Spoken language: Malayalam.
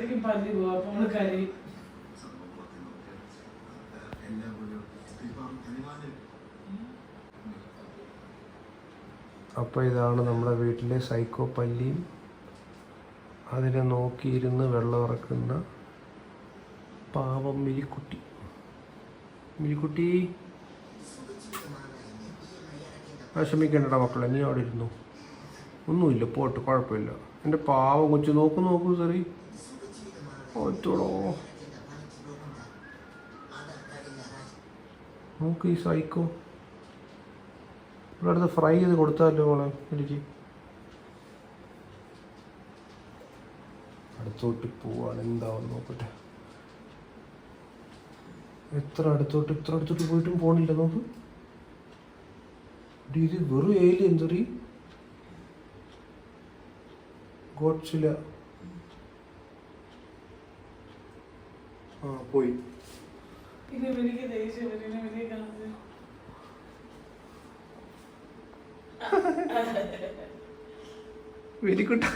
ശരിക്കും പല്ലി പോവാ. അപ്പൊ നമ്മള് കരി അപ്പോൾ ഇതാണ് നമ്മുടെ വീട്ടിലെ സൈക്കോ പല്ലിയും അതിനെ നോക്കിയിരുന്ന് വെള്ളം ഇറക്കുന്ന പാവം മിരിക്കുട്ടി. മിരിക്കുട്ടി വിഷമിക്കണ്ടടാ മക്കളെ, നീ അവിടെ ഇരുന്നു. ഒന്നുമില്ല, പോട്ട്, കുഴപ്പമില്ല. എൻ്റെ പാവം കൊച്ചു നോക്കൂ സാറി. ഓച്ചോടോ നോക്ക് ഈ സൈക്കോ. ഇവിടെ അടുത്ത് ഫ്രൈ ചെയ്ത് കൊടുത്താലോ മോളെ എനിക്ക്. അടുത്തോട്ട് പോവാണ്, എന്താണെന്ന് നോക്കട്ടെ. ഇത്ര അടുത്തോട്ട് പോയിട്ടും പോണില്ല. നോക്ക്, ഇത് വെറും ഏലിയൻ സോറി, ഗോഡ്സില്ല. പോയി. Very good.